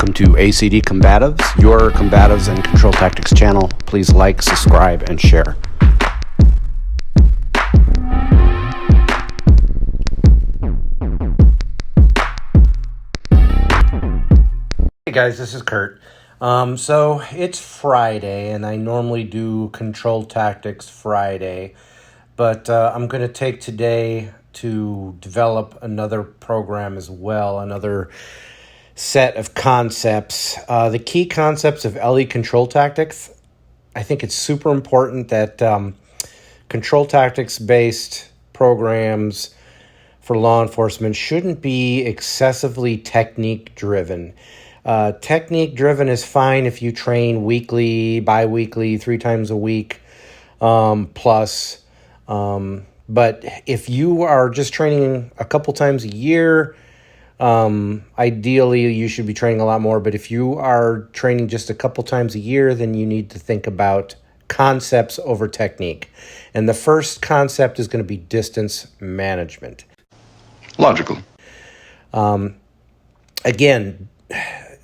Welcome to ACD Combatives, your combatives and control tactics channel. Please like, subscribe, and share. Hey guys, this is Kurt. So it's Friday, and I normally do control tactics Friday, but I'm going to take today to develop another program as well, another set of concepts. The key concepts of LE control tactics. I think it's super important that control tactics based programs for law enforcement shouldn't be excessively technique driven. Technique driven is fine if you train weekly, bi-weekly, 3 times a week plus. But if you are just training a couple times a year, ideally you should be training a lot more. But if you are training just a couple times a year, then you need to think about concepts over technique. And the first concept is going to be distance management. Logical. Again,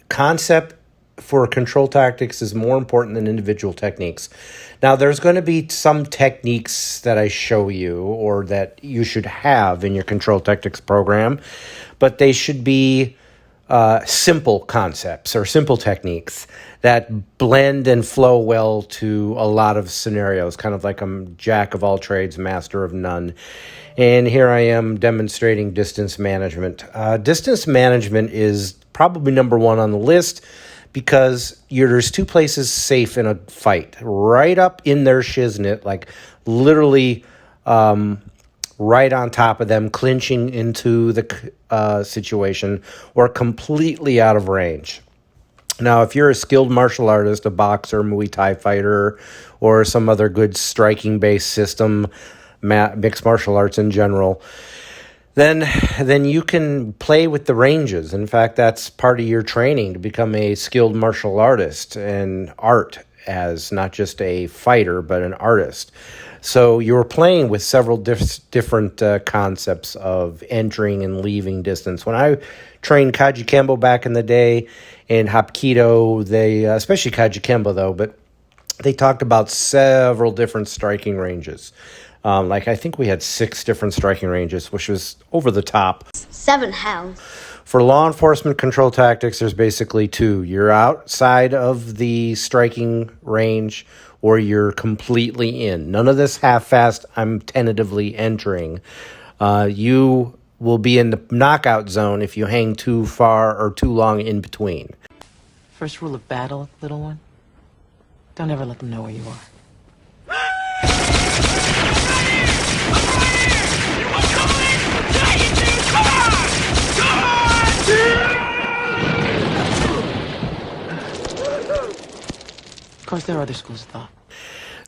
concept for control tactics is more important than individual techniques. Now, there's going to be some techniques that I show you or that you should have in your control tactics program, but they should be simple concepts or simple techniques that blend and flow well to a lot of scenarios, kind of like I'm jack of all trades, master of none. And here I am demonstrating distance management. Distance management is probably number one on the list because there's 2 places safe in a fight. Right up in their shiznit, like literally right on top of them, clinching into the situation, or completely out of range. Now, if you're a skilled martial artist, a boxer, Muay Thai fighter, or some other good striking-based system, mixed martial arts in general, then you can play with the ranges. In fact, that's part of your training to become a skilled martial artist and art as not just a fighter, but an artist. So you're playing with several different concepts of entering and leaving distance. When I trained Kaji Kembo back in the day in Hapkido, they, especially Kaji Kembo though, but they talked about several different striking ranges. Like I think we had 6 different striking ranges, which was over the top. 7 how? For law enforcement control tactics, there's basically 2. You're outside of the striking range or you're completely in. None of this half-fast, I'm tentatively entering. You will be in the knockout zone if you hang too far or too long in between. First rule of battle, little one. Don't ever let them know where you are. Of course, there are other schools of thought.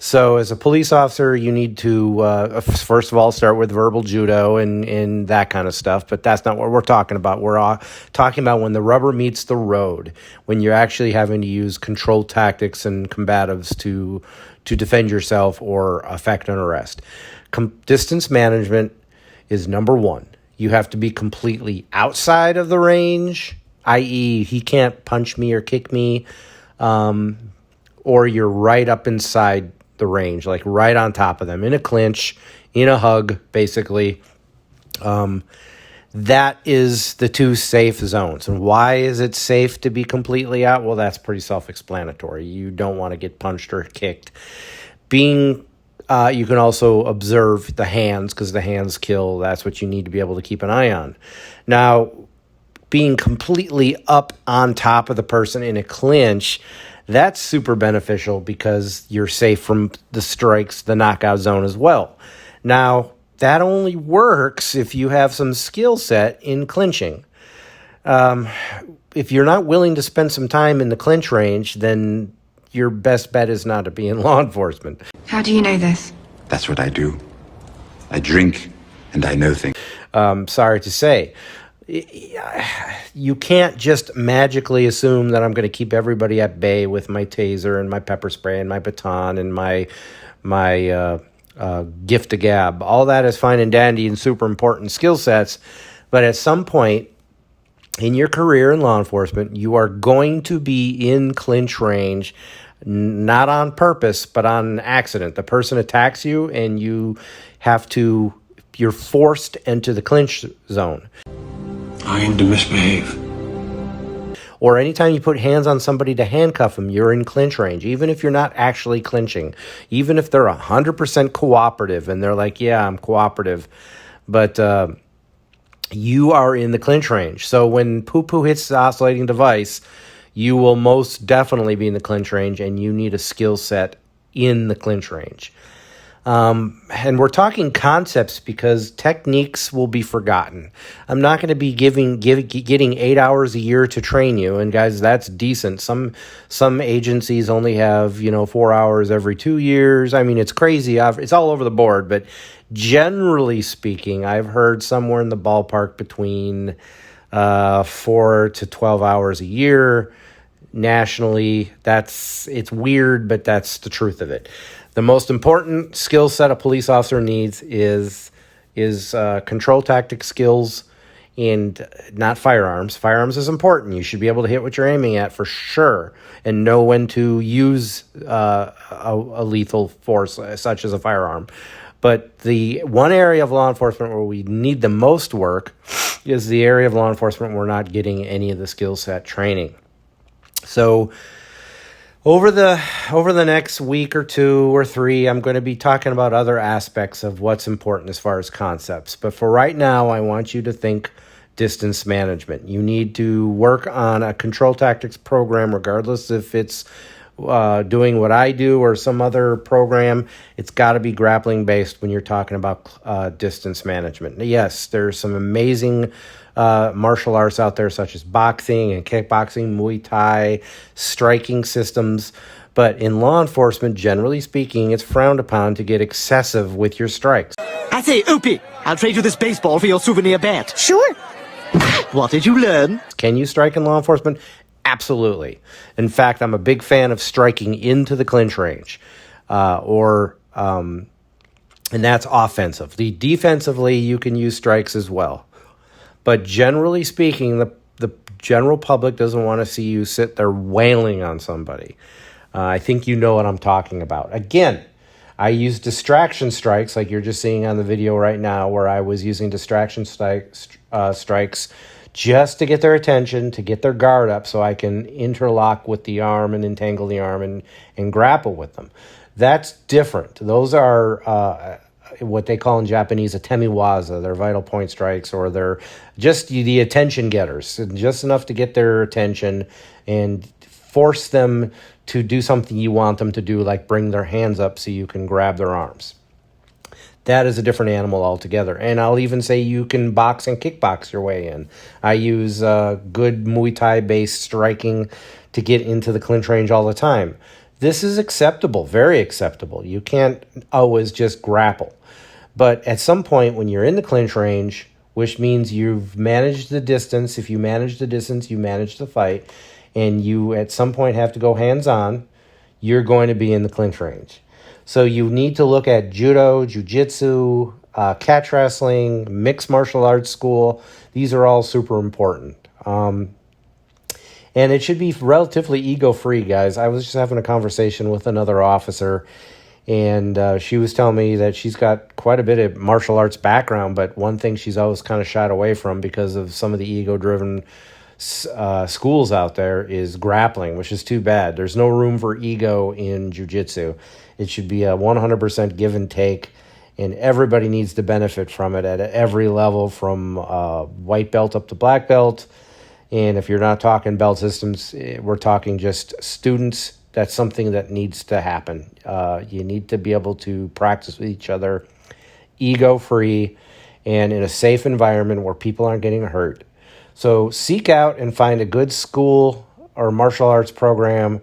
So as a police officer, you need to, first of all, start with verbal judo and that kind of stuff. But that's not what we're talking about. We're talking about when the rubber meets the road, when you're actually having to use control tactics and combatives to defend yourself or effect an arrest. Distance management is number 1. You have to be completely outside of the range, i.e. he can't punch me or kick me, or you're right up inside the range, like right on top of them, in a clinch, in a hug, basically. That is the 2 safe zones. And why is it safe to be completely out? Well, that's pretty self-explanatory. You don't want to get punched or kicked. You can also observe the hands, because the hands kill. That's what you need to be able to keep an eye on. Now, being completely up on top of the person in a clinch, that's super beneficial because you're safe from the strikes, the knockout zone as well. Now, that only works if you have some skill set in clinching. If you're not willing to spend some time in the clinch range, then your best bet is not to be in law enforcement. How do you know this? That's what I do. I drink and I know things. Sorry to say. You can't just magically assume that I'm going to keep everybody at bay with my taser and my pepper spray and my baton and my gift of gab. All that is fine and dandy and super important skill sets, but at some point in your career in law enforcement, you are going to be in clinch range, not on purpose, but on accident. The person attacks you and you're forced into the clinch zone. I aim to misbehave. Or anytime you put hands on somebody to handcuff them, you're in clinch range, even if you're not actually clinching, even if they're 100% cooperative and they're like, yeah, I'm cooperative, but you are in the clinch range. So when poo-poo hits the oscillating device, you will most definitely be in the clinch range, and you need a skill set in the clinch range. And we're talking concepts because techniques will be forgotten. I'm not going to be getting 8 hours a year to train you. And guys, that's decent. Some agencies only have, 4 hours every 2 years. I mean, it's crazy. It's all over the board. But generally speaking, I've heard somewhere in the ballpark between 4 to 12 hours a year. Nationally, it's weird, but that's the truth of it. The most important skill set a police officer needs is control tactic skills and not firearms. Firearms is important. You should be able to hit what you're aiming at for sure and know when to use a lethal force such as a firearm. But the one area of law enforcement where we need the most work is the area of law enforcement where we're not getting any of the skill set training. So over the next week or 2 or 3, I'm going to be talking about other aspects of what's important as far as concepts. But for right now, I want you to think distance management. You need to work on a control tactics program, regardless if it's doing what I do or some other program. It's got to be grappling based when you're talking about distance management. Yes, there's some amazing martial arts out there, such as boxing and kickboxing, Muay Thai, striking systems. But in law enforcement, generally speaking, it's frowned upon to get excessive with your strikes. I say, Opie, I'll trade you this baseball for your souvenir bat. Sure. What did you learn? Can you strike in law enforcement? Absolutely. In fact, I'm a big fan of striking into the clinch range, and that's offensive. Defensively, you can use strikes as well. But generally speaking, the general public doesn't want to see you sit there wailing on somebody. I think you know what I'm talking about. Again, I use distraction strikes like you're just seeing on the video right now, where I was using distraction strikes just to get their attention, to get their guard up so I can interlock with the arm and entangle the arm and grapple with them. That's different. Those are what they call in Japanese atemiwaza. They're vital point strikes, or they're just the attention getters, just enough to get their attention and force them to do something you want them to do, like bring their hands up so you can grab their arms. That is a different animal altogether. And I'll even say you can box and kickbox your way in. I use good Muay Thai-based striking to get into the clinch range all the time. This is acceptable, very acceptable. You can't always just grapple. But at some point when you're in the clinch range, which means you've managed the distance, if you manage the distance, you manage the fight, and you at some point have to go hands-on, you're going to be in the clinch range. So you need to look at judo, jiu-jitsu, catch wrestling, mixed martial arts school. These are all super important. And it should be relatively ego-free, guys. I was just having a conversation with another officer, and she was telling me that she's got quite a bit of martial arts background, but one thing she's always kind of shied away from because of some of the ego-driven schools out there is grappling, which is too bad. There's no room for ego in jiu-jitsu. It should be a 100% give and take, and everybody needs to benefit from it at every level, from white belt up to black belt. And if you're not talking belt systems, we're talking just students. That's something that needs to happen. You need to be able to practice with each other ego-free and in a safe environment where people aren't getting hurt. So seek out and find a good school or martial arts program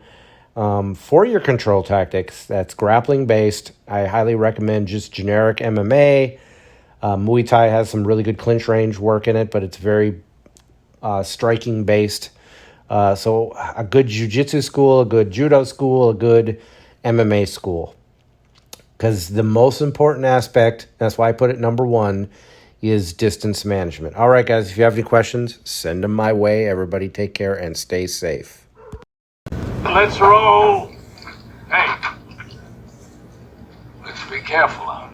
for your control tactics that's grappling based. I highly recommend just generic MMA. Muay Thai has some really good clinch range work in it, but it's very striking based. So a good jiu-jitsu school, a good judo school, a good MMA school. Because the most important aspect, that's why I put it number 1, is distance management. All right, guys, if you have any questions, send them my way. Everybody take care and stay safe. Let's roll. Hey, let's be careful out.